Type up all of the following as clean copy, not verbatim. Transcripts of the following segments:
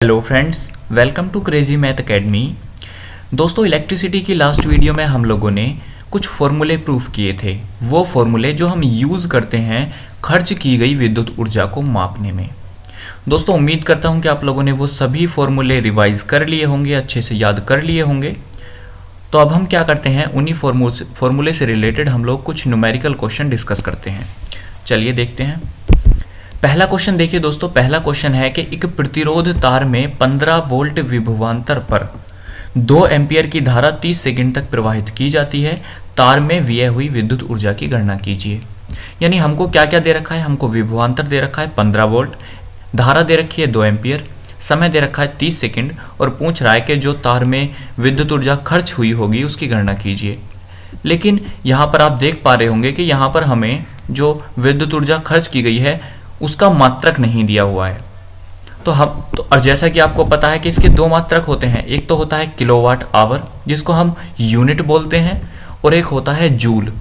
Hello friends, welcome to crazy math academy. दोस्तों, electricity की last video में हम लोगों ने कुछ फॉर्मूले प्रूफ किए थे। वो फॉर्मूले जो हम यूज़ करते हैं खर्च की गई विद्युत ऊर्जा को मापने में। दोस्तों, उम्मीद करता हूं कि आप लोगों ने वो सभी फॉर्मूले रिवाइज कर लिए होंगे, अच्छे से याद कर लिए होंगे। तो अब हम क्या करते हैं, उन्हीं फॉर्मूले से रिलेटेड हम लोग कुछ न्यूमेरिकल क्वेश्चन डिस्कस करते हैं। चलिए देखते हैं। पहला क्वेश्चन देखिए दोस्तों। पहला क्वेश्चन है कि एक प्रतिरोध तार में 15 वोल्ट विभवांतर पर 2 एम्पियर की धारा 30 सेकंड तक प्रवाहित की जाती है। तार में व्यय हुई विद्युत ऊर्जा की गणना कीजिए। यानी हमको क्या क्या दे रखा है, हमको विभवांतर दे रखा है 15 वोल्ट, धारा दे रखी है 2 एम्पियर, समय दे रखा है 30 सेकंड और पूछ रहा है कि जो तार में विद्युत ऊर्जा खर्च हुई होगी उसकी गणना कीजिए। लेकिन यहाँ पर आप देख पा रहे होंगे कि यहाँ पर हमें जो विद्युत ऊर्जा खर्च की गई है उसका मात्रक नहीं दिया हुआ है। और जैसा कि आपको पता है कि इसके 2 मात्रक होते हैं। एक तो होता है किलोवाट आवर जिसको हम यूनिट बोलते हैं, और एक होता है जूल।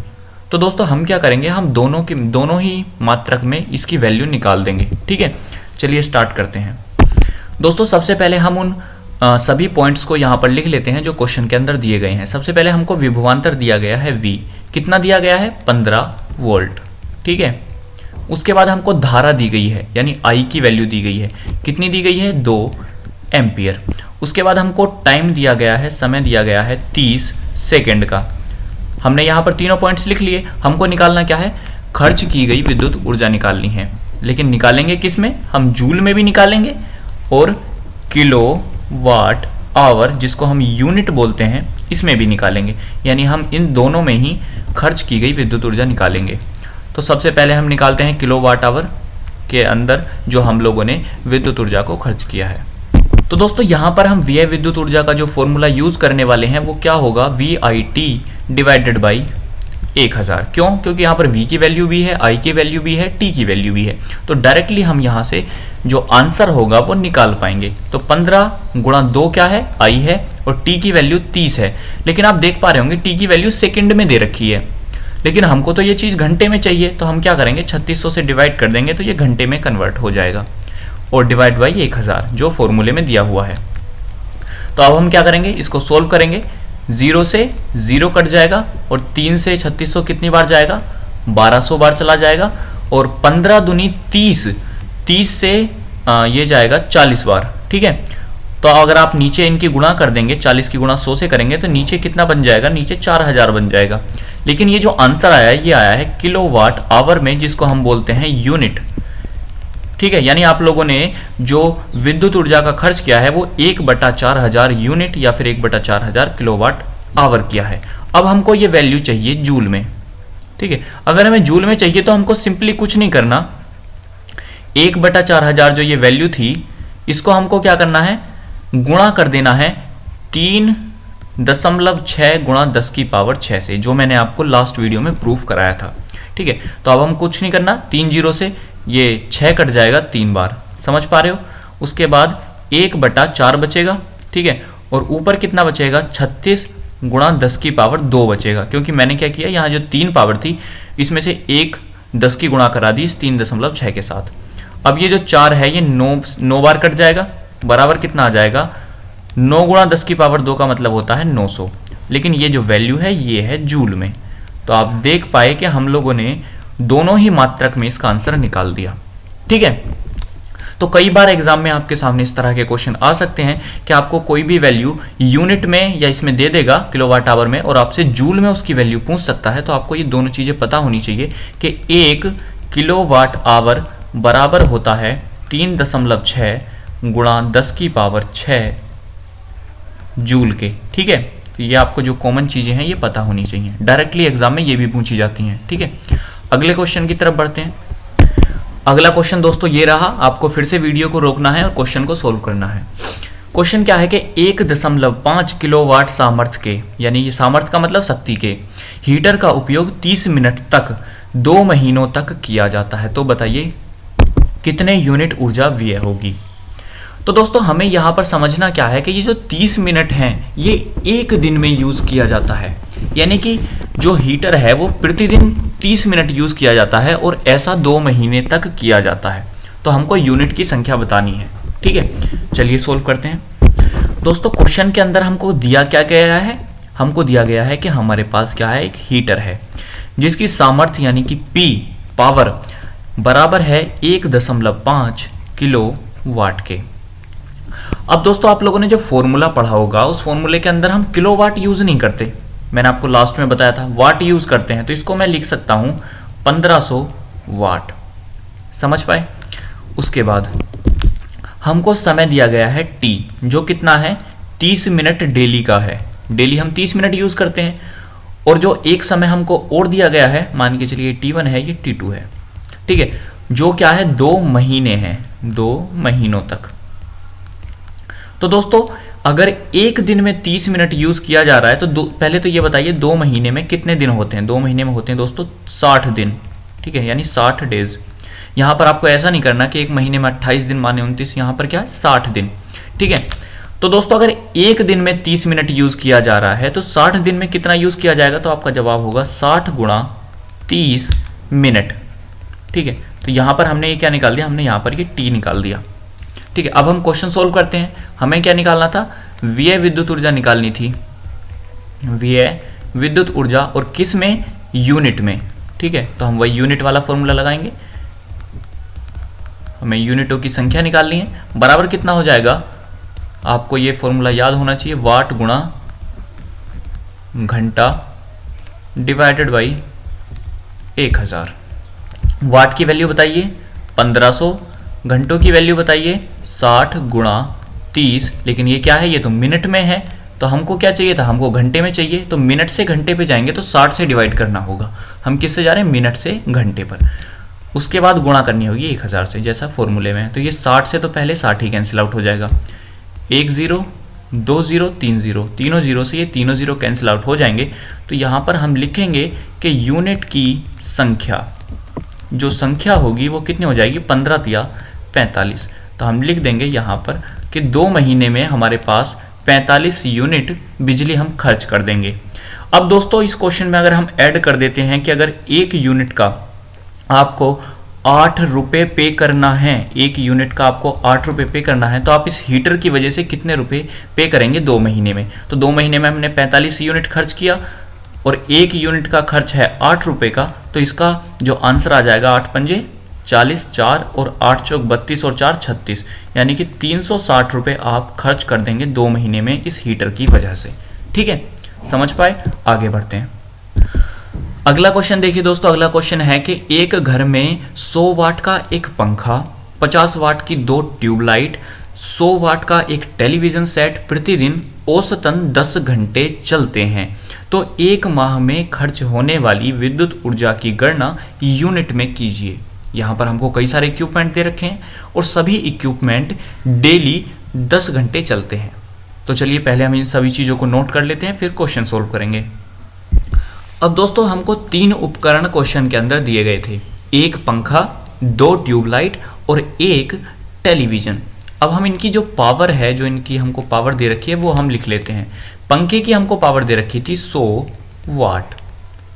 तो दोस्तों हम क्या करेंगे, हम दोनों ही मात्रक में इसकी वैल्यू निकाल देंगे। ठीक है, चलिए स्टार्ट करते हैं। दोस्तों सबसे पहले हम उन सभी पॉइंट्स को यहाँ पर लिख लेते हैं जो क्वेश्चन के अंदर दिए गए हैं। सबसे पहले हमको विभवांतर दिया गया है V, कितना दिया गया है 15 वोल्ट। ठीक है, उसके बाद हमको धारा दी गई है यानी I की वैल्यू दी गई है, कितनी दी गई है 2 एम्पियर। उसके बाद हमको टाइम दिया गया है, समय दिया गया है 30 सेकंड का। हमने यहाँ पर तीनों पॉइंट्स लिख लिए। हमको निकालना क्या है, खर्च की गई विद्युत ऊर्जा निकालनी है। लेकिन निकालेंगे किस में, हम जूल में भी निकालेंगे और किलो वाट आवर जिसको हम यूनिट बोलते हैं इसमें भी निकालेंगे। यानी हम इन दोनों में ही खर्च की गई विद्युत ऊर्जा निकालेंगे। तो सबसे पहले हम निकालते हैं किलोवाट आवर के अंदर जो हम लोगों ने विद्युत ऊर्जा को खर्च किया है। तो दोस्तों यहाँ पर हम व्यय विद्युत ऊर्जा का जो फॉर्मूला यूज करने वाले हैं वो क्या होगा, VIT डिवाइडेड बाई 1000। क्यों, क्योंकि यहाँ पर V की वैल्यू भी है, I की वैल्यू भी है, T की वैल्यू भी है। तो डायरेक्टली हम यहाँ से जो आंसर होगा वो निकाल पाएंगे। तो 15 गुणा 2 क्या है, I है, और T की वैल्यू 30 है। लेकिन आप देख पा रहे होंगे T की वैल्यू सेकेंड में दे रखी है, लेकिन हमको तो ये चीज़ घंटे में चाहिए। तो हम क्या करेंगे, 3600 से डिवाइड कर देंगे तो ये घंटे में कन्वर्ट हो जाएगा, और डिवाइड बाई 1000 जो फॉर्मूले में दिया हुआ है। तो अब हम क्या करेंगे, इसको सोल्व करेंगे। 0 से 0 कट जाएगा और 3 से 3600 कितनी बार जाएगा, 1200 बार चला जाएगा। और 15 दूनी 30, 30 से ये जाएगा 40 बार। ठीक है, तो अगर आप नीचे इनकी गुणा कर देंगे, 40 की गुणा 100 से करेंगे तो नीचे कितना बन जाएगा, नीचे 4000 बन जाएगा। लेकिन ये जो आंसर आया है ये आया है किलोवाट आवर में जिसको हम बोलते हैं यूनिट। ठीक है, यानी आप लोगों ने जो विद्युत ऊर्जा का खर्च किया है वो 1/4000 यूनिट या फिर 1/4000 किलोवाट आवर किया है। अब हमको ये वैल्यू चाहिए जूल में। ठीक है, अगर हमें जूल में चाहिए तो हमको सिंपली कुछ नहीं करना, 1/4000 जो ये वैल्यू थी इसको हमको क्या करना है, गुणा कर देना है 3.6 गुणा 10 की पावर 6 से, जो मैंने आपको लास्ट वीडियो में प्रूफ कराया था। ठीक है, तो अब हम कुछ नहीं करना, 3 जीरो से ये 6 कट जाएगा 3 बार, समझ पा रहे हो। उसके बाद 1/4 बचेगा। ठीक है, और ऊपर कितना बचेगा, 36 गुणा 10 की पावर 2 बचेगा। क्योंकि मैंने क्या किया, यहाँ जो 3 पावर थी इसमें से 1 10 की गुणा करा दी इस 3.6 के साथ। अब ये जो 4 है ये 9 बार कट जाएगा, बराबर कितना आ जाएगा, 9 गुणा 10 की पावर 2 का मतलब होता है 900। लेकिन ये जो वैल्यू है ये है जूल में। तो आप देख पाए कि हम लोगों ने दोनों ही मात्रक में इसका आंसर निकाल दिया। ठीक है, तो कई बार एग्जाम में आपके सामने इस तरह के क्वेश्चन आ सकते हैं कि आपको कोई भी वैल्यू यूनिट में या इसमें दे देगा किलोवाट आवर में, और आपसे जूल में उसकी वैल्यू पूछ सकता है। तो आपको ये दोनों चीज़ें पता होनी चाहिए कि 1 किलोवाट आवर बराबर होता है 3.6 गुणा 10 की पावर 6 जूल के। ठीक है, तो ये आपको जो कॉमन चीज़ें हैं ये पता होनी चाहिए, डायरेक्टली एग्जाम में ये भी पूछी जाती हैं। ठीक है, अगले क्वेश्चन की तरफ बढ़ते हैं। अगला क्वेश्चन दोस्तों ये रहा, आपको फिर से वीडियो को रोकना है और क्वेश्चन को सोल्व करना है। क्वेश्चन क्या है कि 1.5 किलोवाट सामर्थ्य के, यानी ये सामर्थ्य का मतलब शक्ति के, हीटर का उपयोग 30 मिनट तक 2 महीनों तक किया जाता है। तो बताइए कितने यूनिट ऊर्जा व्यय होगी। तो दोस्तों हमें यहाँ पर समझना क्या है कि ये जो 30 मिनट हैं ये एक दिन में यूज़ किया जाता है। यानी कि जो हीटर है वो प्रतिदिन 30 मिनट यूज़ किया जाता है और ऐसा 2 महीने तक किया जाता है। तो हमको यूनिट की संख्या बतानी है। ठीक ठीक है, चलिए सोल्व करते हैं। दोस्तों क्वेश्चन के अंदर हमको दिया क्या गया है, हमको दिया गया है कि हमारे पास क्या है, एक हीटर है जिसकी सामर्थ्य यानी कि P पावर बराबर है 1.5 किलो वाट के। अब दोस्तों आप लोगों ने जो फॉर्मूला पढ़ा होगा उस फॉर्मूले के अंदर हम किलोवाट यूज नहीं करते, मैंने आपको लास्ट में बताया था, वाट यूज करते हैं। तो इसको मैं लिख सकता हूं 1500 वाट, समझ पाए। उसके बाद हमको समय दिया गया है T, जो कितना है 30 मिनट डेली का है, डेली हम 30 मिनट यूज करते हैं। और जो एक समय हमको और दिया गया है, मान के चलिए T1 है, ये T2 है, ठीक है, जो क्या है 2 महीने हैं, 2 महीनों तक। तो दोस्तों अगर एक दिन में 30 मिनट यूज किया जा रहा है तो पहले तो ये बताइए 2 महीने में कितने दिन होते हैं। 2 महीने में होते हैं दोस्तों 60 दिन, ठीक है, यानी 60 डेज। यहां पर आपको ऐसा नहीं करना कि एक महीने में 28 दिन माने 29, यहां पर क्या है 60 दिन, ठीक है। तो दोस्तों अगर एक दिन में 30 मिनट यूज किया जा रहा है तो 60 दिन में कितना यूज किया जाएगा, तो आपका जवाब होगा 60 गुणा 30 मिनट, ठीक है। तो यहां पर हमने ये क्या निकाल दिया, हमने यहां पर ये T निकाल दिया, ठीक है। अब हम क्वेश्चन सोल्व करते हैं। हमें क्या निकालना था, व्यय विद्युत ऊर्जा निकालनी थी, व्यय विद्युत ऊर्जा, और किस में, यूनिट में, ठीक है। तो हम वही यूनिट वाला फॉर्मूला लगाएंगे, हमें यूनिटों की संख्या निकालनी है। बराबर कितना हो जाएगा, आपको ये फॉर्मूला याद होना चाहिए, वाट गुणा घंटा डिवाइडेड बाई 1000। वाट की वैल्यू बताइए 1500, घंटों की वैल्यू बताइए 60 गुणा 30, लेकिन ये क्या है, ये तो मिनट में है, तो हमको क्या चाहिए था, हमको घंटे में चाहिए। तो मिनट से घंटे पे जाएंगे तो 60 से डिवाइड करना होगा, हम किससे जा रहे हैं, मिनट से घंटे पर। उसके बाद गुणा करनी होगी 1000 से, जैसा फॉर्मूले में है। तो ये 60 से तो पहले 60 ही कैंसिल आउट हो जाएगा, 1 0 2 0 3 0, तीनों जीरो से ये तीनों जीरो कैंसिल आउट हो जाएंगे। तो यहाँ पर हम लिखेंगे कि यूनिट की संख्या, जो संख्या होगी वो कितनी हो जाएगी, 15 या 45। तो हम लिख देंगे यहाँ पर कि 2 महीने में हमारे पास 45 यूनिट बिजली हम खर्च कर देंगे। अब दोस्तों इस क्वेश्चन में अगर हम ऐड कर देते हैं कि अगर 1 यूनिट का आपको 8 रुपये पे करना है, 1 यूनिट का आपको 8 रुपये पे करना है, तो आप इस हीटर की वजह से कितने रुपए पे करेंगे 2 महीने में। तो 2 महीने में हमने 45 यूनिट खर्च किया और 1 यूनिट का खर्च है 8 रुपये का, तो इसका जो आंसर आ जाएगा 8 पंजे 40, 4 और 8 चौक 32 और 4 36, यानी कि 360 रुपये आप खर्च कर देंगे 2 महीने में इस हीटर की वजह से। ठीक है, समझ पाए, आगे बढ़ते हैं। अगला क्वेश्चन देखिए दोस्तों, अगला क्वेश्चन है कि एक घर में 100 वाट का एक पंखा, 50 वाट की 2 ट्यूबलाइट, 100 वाट का एक टेलीविजन सेट प्रतिदिन औसतन 10 घंटे चलते हैं, तो एक माह में खर्च होने वाली विद्युत ऊर्जा की गणना यूनिट में कीजिए। यहाँ पर हमको कई सारे इक्विपमेंट दे रखे हैं और सभी इक्विपमेंट डेली 10 घंटे चलते हैं। तो चलिए पहले हम इन सभी चीज़ों को नोट कर लेते हैं, फिर क्वेश्चन सोल्व करेंगे। अब दोस्तों हमको 3 उपकरण क्वेश्चन के अंदर दिए गए थे, एक पंखा, 2 ट्यूबलाइट और एक टेलीविजन। अब हम इनकी जो पावर है, जो इनकी हमको पावर दे रखी है वो हम लिख लेते हैं। पंखे की हमको पावर दे रखी थी 100 वाट,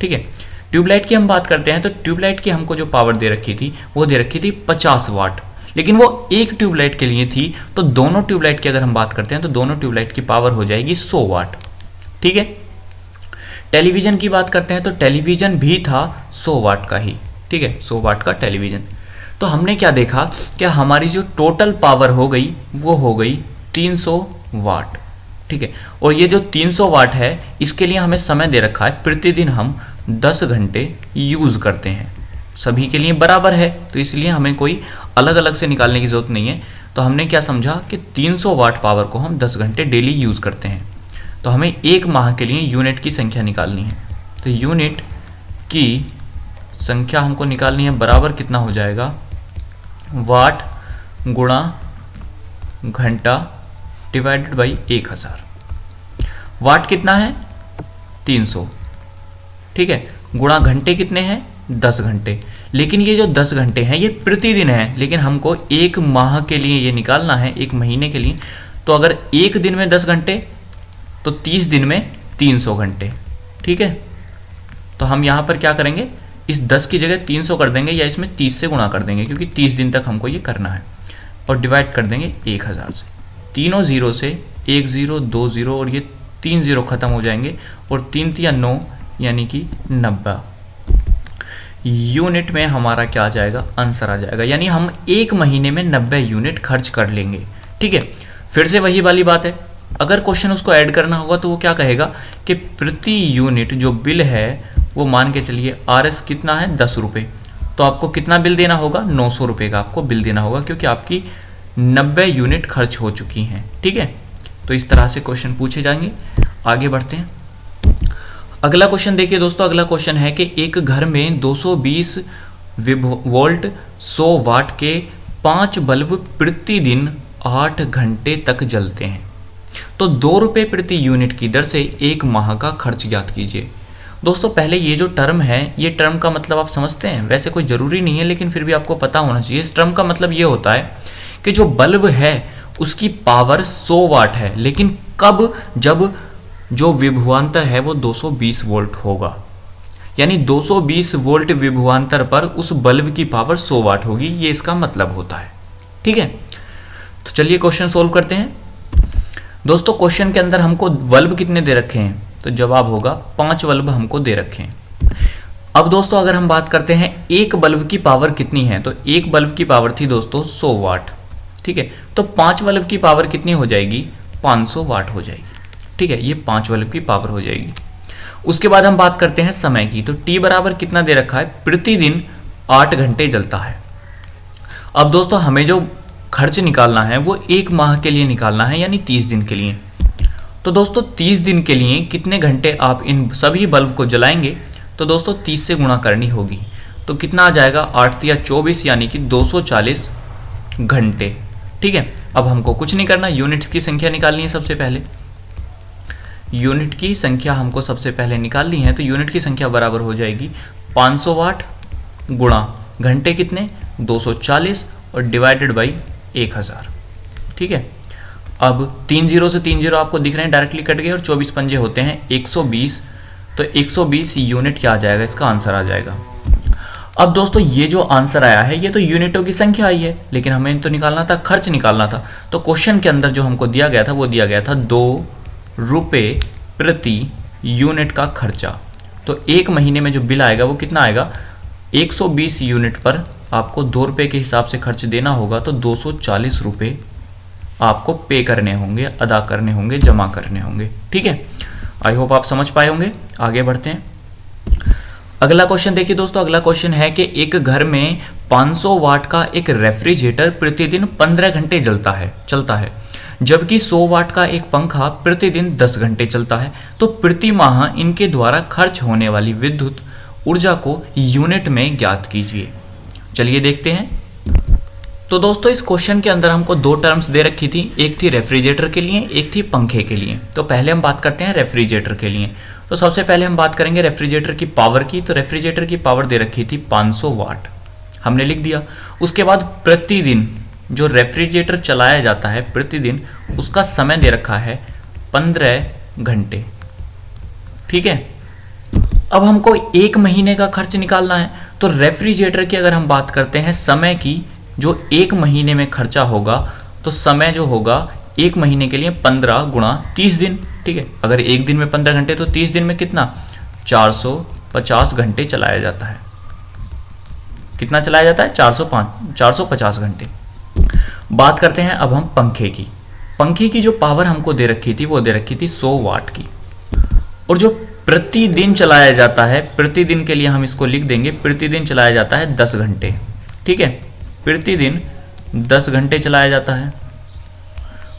ठीक है। ट्यूबलाइट की हम बात करते हैं तो ट्यूबलाइट की हमको जो पावर दे रखी थी वो दे रखी थी 50 वाट, लेकिन वो एक ट्यूबलाइट के लिए थी। तो दोनों ट्यूबलाइट की अगर हम बात करते हैं तो दोनों ट्यूबलाइट की पावर हो जाएगी 100 वाट, ठीक है। टेलीविजन की बात करते हैं तो टेलीविजन भी था 100 वाट का ही, ठीक है, 100 वाट का टेलीविजन। तो हमने क्या देखा कि हमारी जो टोटल पावर हो गई वो हो गई 300 वाट, ठीक है। और ये जो 300 वाट है इसके लिए हमें समय दे रखा है, प्रतिदिन हम 10 घंटे यूज़ करते हैं, सभी के लिए बराबर है, तो इसलिए हमें कोई अलग अलग से निकालने की ज़रूरत नहीं है। तो हमने क्या समझा कि 300 वाट पावर को हम 10 घंटे डेली यूज़ करते हैं, तो हमें एक माह के लिए यूनिट की संख्या निकालनी है। तो यूनिट की संख्या हमको निकालनी है, बराबर कितना हो जाएगा, वाट गुणा घंटा डिवाइडेड बाई 1000। वाट कितना है 300, ठीक है, गुणा घंटे कितने हैं 10 घंटे। लेकिन ये जो 10 घंटे हैं ये प्रतिदिन है, लेकिन हमको एक माह के लिए ये निकालना है, एक महीने के लिए। तो अगर एक दिन में 10 घंटे तो 30 दिन में 300 घंटे, ठीक है। तो हम यहाँ पर क्या करेंगे, इस 10 की जगह 300 कर देंगे या इसमें 30 से गुणा कर देंगे, क्योंकि 30 दिन तक हमको ये करना है। और डिवाइड कर देंगे 1000 से। तीनों ज़ीरो से 1 0 2 0 और ये 3 0 खत्म हो जाएंगे और 3 3 9 यानी कि 90 यूनिट में हमारा क्या आ जाएगा, आंसर आ जाएगा। यानी हम एक महीने में 90 यूनिट खर्च कर लेंगे। ठीक है, फिर से वही वाली बात है, अगर क्वेश्चन उसको ऐड करना होगा तो वो क्या कहेगा कि प्रति यूनिट जो बिल है वो मान के चलिए RS कितना है 10 रुपये, तो आपको कितना बिल देना होगा, 900 रुपये का आपको बिल देना होगा, क्योंकि आपकी 90 यूनिट खर्च हो चुकी हैं। ठीक है, तो इस तरह से क्वेश्चन पूछे जाएंगे। आगे बढ़ते हैं। अगला क्वेश्चन देखिए दोस्तों, अगला क्वेश्चन है कि एक घर में 220 वोल्ट 100 वाट के 5 बल्ब प्रतिदिन 8 घंटे तक जलते हैं, तो 2 रुपये प्रति यूनिट की दर से एक माह का खर्च ज्ञात कीजिए। दोस्तों पहले ये जो टर्म है, ये टर्म का मतलब आप समझते हैं, वैसे कोई ज़रूरी नहीं है लेकिन फिर भी आपको पता होना चाहिए। इस टर्म का मतलब ये होता है कि जो बल्ब है उसकी पावर 100 वाट है, लेकिन कब, जब जो विभवांतर है वो 220 वोल्ट होगा, यानी 220 वोल्ट विभवांतर पर उस बल्ब की पावर 100 वाट होगी, ये इसका मतलब होता है। ठीक है, तो चलिए क्वेश्चन सोल्व करते हैं। दोस्तों क्वेश्चन के अंदर हमको बल्ब कितने दे रखे हैं, तो जवाब होगा 5 बल्ब हमको दे रखे हैं। अब दोस्तों अगर हम बात करते हैं एक बल्ब की पावर कितनी है, तो एक बल्ब की पावर थी दोस्तों 100 वाट। ठीक है, तो 5 बल्ब की पावर कितनी हो जाएगी, 500 वाट हो जाएगी। ठीक है, ये 5 बल्ब की पावर हो जाएगी। उसके बाद हम बात करते हैं समय की, तो T बराबर कितना दे रखा है, प्रतिदिन 8 घंटे जलता है। अब दोस्तों हमें जो खर्च निकालना है वो एक माह के लिए निकालना है, यानी 30 दिन के लिए। तो दोस्तों 30 दिन के लिए कितने घंटे आप इन सभी बल्ब को जलाएंगे, तो दोस्तों 30 से गुणा करनी होगी, तो कितना आ जाएगा, 8 या 24 यानी कि 240 घंटे। ठीक है, अब हमको कुछ नहीं करना, यूनिट्स की संख्या निकालनी है। सबसे पहले यूनिट की संख्या हमको सबसे पहले निकालनी है, तो यूनिट की संख्या बराबर हो जाएगी 500 वाट गुणा घंटे कितने 240 और डिवाइडेड बाई 1000। ठीक है, अब 3 0 से 3 0 आपको दिख रहे हैं, डायरेक्टली कट गए और 24 पंजे होते हैं 120, तो 120 यूनिट क्या आ जाएगा, इसका आंसर आ जाएगा। अब दोस्तों ये जो आंसर आया है ये तो यूनिटों की संख्या आई है, लेकिन हमें तो निकालना था, खर्च निकालना था। तो क्वेश्चन के अंदर जो हमको दिया गया था वो दिया गया था 2 रुपये प्रति यूनिट का खर्चा। तो एक महीने में जो बिल आएगा वो कितना आएगा, 120 यूनिट पर आपको 2 रुपये के हिसाब से खर्च देना होगा, तो 240 रुपये आपको पे करने होंगे, अदा करने होंगे, जमा करने होंगे। ठीक है, आई होप आप समझ पाए होंगे। आगे बढ़ते हैं। अगला क्वेश्चन देखिए दोस्तों, अगला क्वेश्चन है कि एक घर में 500 वाट का एक रेफ्रिजरेटर प्रतिदिन 15 घंटे चलता है, जबकि 100 वाट का एक पंखा प्रतिदिन 10 घंटे चलता है, तो प्रति माह इनके द्वारा खर्च होने वाली विद्युत ऊर्जा को यूनिट में ज्ञात कीजिए। चलिए देखते हैं। तो दोस्तों इस क्वेश्चन के अंदर हमको 2 टर्म्स दे रखी थी, एक थी रेफ्रिजरेटर के लिए, एक थी पंखे के लिए। तो पहले हम बात करते हैं रेफ्रिजरेटर के लिए। तो सबसे पहले हम बात करेंगे रेफ्रिजरेटर की पावर की। तो रेफ्रिजरेटर की पावर दे रखी थी 500 वाट, हमने लिख दिया। उसके बाद प्रतिदिन जो रेफ्रिजरेटर चलाया जाता है प्रतिदिन, उसका समय दे रखा है 15 घंटे। ठीक है, अब हमको एक महीने का खर्च निकालना है। तो रेफ्रिजरेटर की अगर हम बात करते हैं समय की, जो एक महीने में खर्चा होगा, तो समय जो होगा एक महीने के लिए 15 गुणा 30 दिन। ठीक है, अगर एक दिन में 15 घंटे तो 30 दिन में कितना, 450 घंटे चलाया जाता है। कितना चलाया जाता है, 450 घंटे। बात करते हैं अब हम पंखे की। पंखे की जो पावर हमको दे रखी थी वो दे रखी थी 100 वाट की, और जो प्रतिदिन चलाया जाता है, प्रतिदिन के लिए हम इसको लिख देंगे, प्रतिदिन चलाया जाता है 10 घंटे। ठीक है, प्रतिदिन 10 घंटे चलाया जाता है।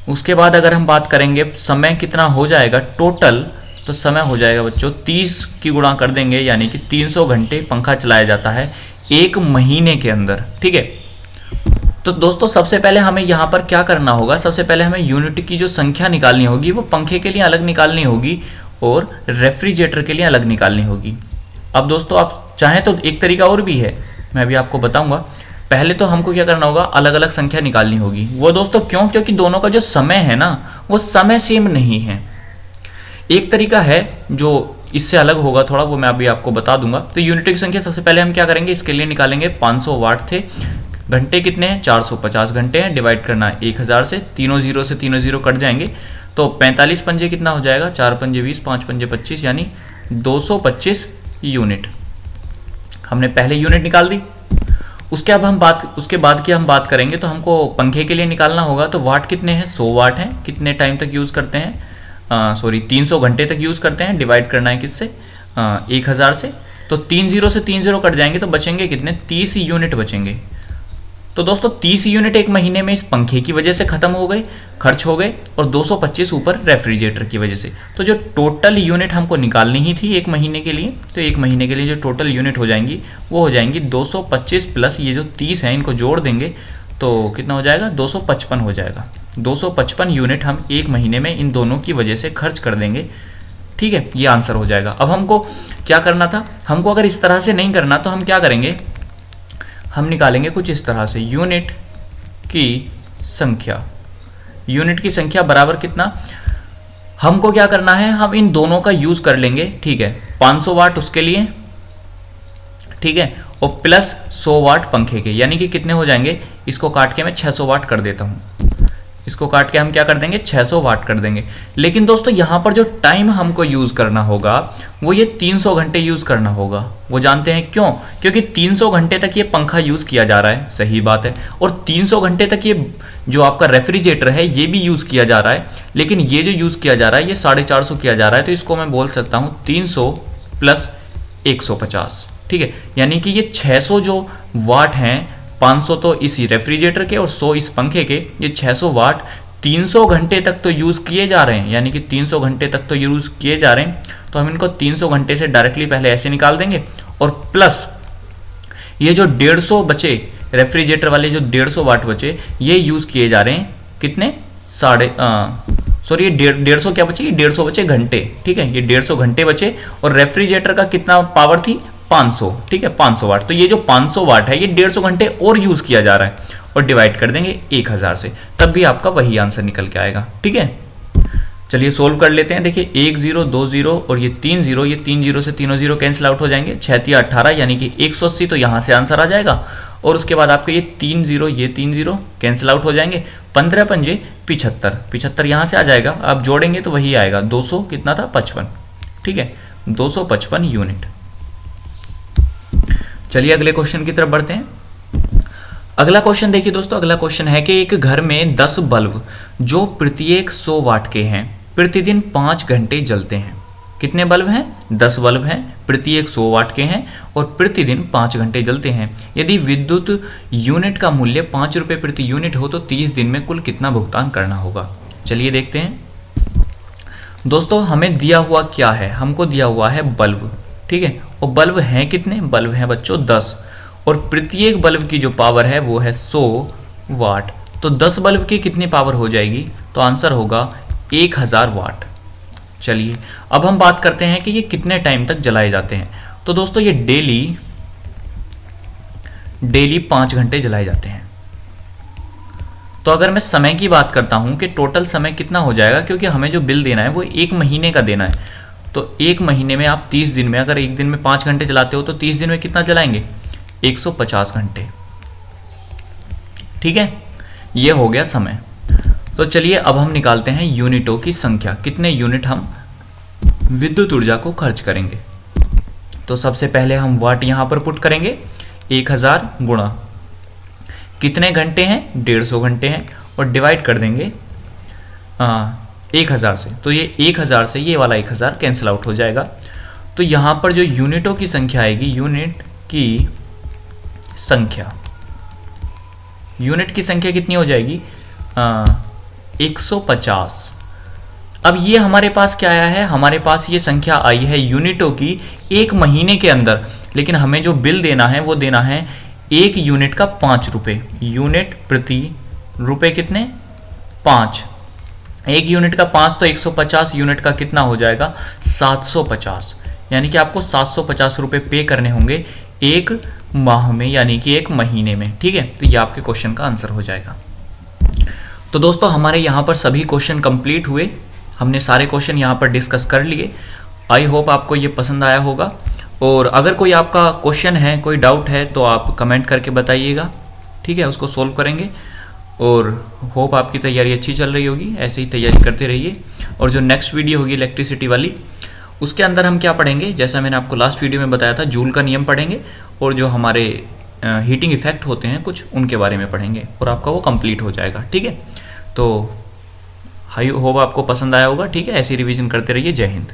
उसके बाद अगर हम बात करेंगे समय कितना हो जाएगा टोटल, तो समय हो जाएगा बच्चों 30 की गुणा कर देंगे, यानी कि 300 घंटे पंखा चलाया जाता है एक महीने के अंदर। ठीक है, तो दोस्तों सबसे पहले हमें यहाँ पर क्या करना होगा, सबसे पहले हमें यूनिट की जो संख्या निकालनी होगी वो पंखे के लिए अलग निकालनी होगी और रेफ्रिजरेटर के लिए अलग निकालनी होगी। अब दोस्तों आप चाहें तो एक तरीका और भी है, मैं अभी आपको बताऊंगा। पहले तो हमको क्या करना होगा, अलग अलग संख्या निकालनी होगी। वो दोस्तों क्यों, क्योंकि दोनों का जो समय है ना वो समय सेम नहीं है। एक तरीका है जो इससे अलग होगा थोड़ा, वो मैं अभी आपको बता दूंगा। तो यूनिट की संख्या सबसे पहले हम क्या करेंगे, इसके लिए निकालेंगे 500 वाट थे, घंटे कितने हैं, 450 घंटे हैं, डिवाइड करना है 1000 से, तीनों जीरो से तीनों जीरो कट जाएंगे, तो 45 पंजे कितना हो जाएगा, 4 पंजे 20, 5 पंजे 25, यानी 225 यूनिट। हमने पहले यूनिट निकाल दी। उसके बाद की हम बात करेंगे तो हमको पंखे के लिए निकालना होगा। तो वाट कितने हैं, 100 वाट हैं। कितने टाइम तक यूज़ करते हैं, 300 घंटे तक यूज़ करते हैं। डिवाइड करना है किससे, 1000 से, तो 3 जीरो से 3 जीरो कट जाएंगे, तो बचेंगे कितने, 30 यूनिट बचेंगे। तो दोस्तों 30 यूनिट एक महीने में इस पंखे की वजह से खत्म हो गए, खर्च हो गए, और 225 ऊपर रेफ्रिजरेटर की वजह से। तो जो टोटल यूनिट हमको निकालनी ही थी एक महीने के लिए, तो एक महीने के लिए जो टोटल यूनिट हो जाएंगी वो हो जाएंगी 225 प्लस ये जो 30 हैं, इनको जोड़ देंगे तो कितना हो जाएगा, 255 हो जाएगा। 255 यूनिट हम एक महीने में इन दोनों की वजह से खर्च कर देंगे। ठीक है, ये आंसर हो जाएगा। अब हमको क्या करना था, हमको अगर इस तरह से नहीं करना तो हम क्या करेंगे, हम निकालेंगे कुछ इस तरह से, यूनिट की संख्या। यूनिट की संख्या बराबर कितना, हमको क्या करना है, हम इन दोनों का यूज कर लेंगे। ठीक है, 500 वाट उसके लिए, ठीक है, और प्लस 100 वाट पंखे के, यानी कि कितने हो जाएंगे, इसको काट के मैं 600 वाट कर देता हूं। इसको काट के हम क्या कर देंगे, 600 वाट कर देंगे। लेकिन दोस्तों यहाँ पर जो टाइम हमको यूज़ करना होगा वो ये 300 घंटे यूज़ करना होगा। वो जानते हैं क्यों, क्योंकि 300 घंटे तक ये पंखा यूज़ किया जा रहा है, सही बात है, और 300 घंटे तक ये जो आपका रेफ्रिजरेटर है ये भी यूज़ किया जा रहा है। लेकिन ये जो यूज़ किया जा रहा है ये 450 किया जा रहा है, तो इसको मैं बोल सकता हूँ 300 प्लस 150। ठीक है, यानी कि ये 600 जो वाट हैं, 500 तो इसी रेफ्रिजरेटर के और 100 इस पंखे के, ये 600 वाट 300 घंटे तक तो यूज़ किए जा रहे हैं, यानी कि 300 घंटे तक तो यूज़ किए जा रहे हैं। तो हम इनको 300 घंटे से डायरेक्टली पहले ऐसे निकाल देंगे, और प्लस ये जो 150 बचे रेफ्रिजरेटर वाले, जो 150 वाट बचे, ये यूज़ किए जा रहे हैं कितने, ये 150 क्या बचे, ये 150 बचे घंटे। ठीक है, ये 150 घंटे बचे, और रेफ्रिजरेटर का कितना पावर थी, 500। ठीक है, 500 वाट। तो ये जो 500 वाट है ये 150 घंटे और यूज किया जा रहा है, और डिवाइड कर देंगे 1000 से, तब भी आपका वही आंसर निकल के आएगा। ठीक है, चलिए सोल्व कर लेते हैं। देखिए 1 0 2 0 और ये 3 0, ये 3 0 से तीनों 0 कैंसिल आउट हो जाएंगे, 6 18, यानी कि 180, तो यहाँ से आंसर आ जाएगा। और उसके बाद आपके ये 3 0, ये 3 0 कैंसिल आउट हो जाएंगे, 15 पंजे 75, 75 यहाँ से आ जाएगा, आप जोड़ेंगे तो वही आएगा, 200 कितना था, 55। ठीक है, 255 यूनिट। चलिए अगले क्वेश्चन की तरफ बढ़ते हैं। अगला क्वेश्चन देखिए दोस्तों, अगला क्वेश्चन है कि एक घर में 10 बल्ब जो प्रत्येक 100 वाट के हैं प्रतिदिन 5 घंटे जलते हैं। कितने बल्ब हैं, 10 बल्ब हैं, प्रत्येक 100 वाट के हैं और प्रतिदिन 5 घंटे जलते हैं। यदि विद्युत यूनिट का मूल्य 5 रुपये प्रति यूनिट हो तो 30 दिन में कुल कितना भुगतान करना होगा। चलिए देखते हैं दोस्तों, हमें दिया हुआ क्या है, हमको दिया हुआ है बल्ब। ठीक है, और बल्ब हैं कितने, बल्ब हैं बच्चों 10, और प्रत्येक बल्ब की जो पावर है वो है 100 वाट। तो 10 बल्ब की कितनी पावर हो जाएगी, तो आंसर होगा 1000 वाट। चलिए अब हम बात करते हैं कि ये कितने टाइम तक जलाए जाते हैं। तो दोस्तों ये डेली 5 घंटे जलाए जाते हैं। तो अगर मैं समय की बात करता हूं कि टोटल समय कितना हो जाएगा, क्योंकि हमें जो बिल देना है वो 1 महीने का देना है, तो 1 महीने में आप 30 दिन में, अगर एक दिन में 5 घंटे चलाते हो तो 30 दिन में कितना चलाएंगे, 150 घंटे। ठीक है, ये हो गया समय। तो चलिए अब हम निकालते हैं यूनिटों की संख्या, कितने यूनिट हम विद्युत ऊर्जा को खर्च करेंगे। तो सबसे पहले हम वाट यहां पर पुट करेंगे, 1000 गुणा कितने घंटे हैं, 150 घंटे हैं, और डिवाइड कर देंगे 1000 से। तो ये 1000 से ये वाला 1000 कैंसिल आउट हो जाएगा। तो यहाँ पर जो यूनिटों की संख्या आएगी, यूनिट की संख्या कितनी हो जाएगी, 150। अब ये हमारे पास क्या आया है, हमारे पास ये संख्या आई है यूनिटों की 1 महीने के अंदर, लेकिन हमें जो बिल देना है वो देना है 1 यूनिट का 5 रुपये। यूनिट प्रति रुपये कितने, 5। 1 यूनिट का 5, तो 150 यूनिट का कितना हो जाएगा, 750। यानी कि आपको 750 रुपये पे करने होंगे 1 माह में, यानी कि 1 महीने में। ठीक है, तो ये आपके क्वेश्चन का आंसर हो जाएगा। तो दोस्तों हमारे यहाँ पर सभी क्वेश्चन कंप्लीट हुए, हमने सारे क्वेश्चन यहाँ पर डिस्कस कर लिए। आई होप आपको ये पसंद आया होगा, और अगर कोई आपका क्वेश्चन है, कोई डाउट है, तो आप कमेंट करके बताइएगा। ठीक है, उसको सोल्व करेंगे। और होप आपकी तैयारी अच्छी चल रही होगी, ऐसे ही तैयारी करते रहिए। और जो नेक्स्ट वीडियो होगी इलेक्ट्रिसिटी वाली, उसके अंदर हम क्या पढ़ेंगे, जैसा मैंने आपको लास्ट वीडियो में बताया था, जूल का नियम पढ़ेंगे और जो हमारे हीटिंग इफेक्ट होते हैं कुछ, उनके बारे में पढ़ेंगे और आपका वो कंप्लीट हो जाएगा। ठीक है, तो आई होप आपको पसंद आया होगा। ठीक है, ऐसी रिवीजन करते रहिए। जय हिंद।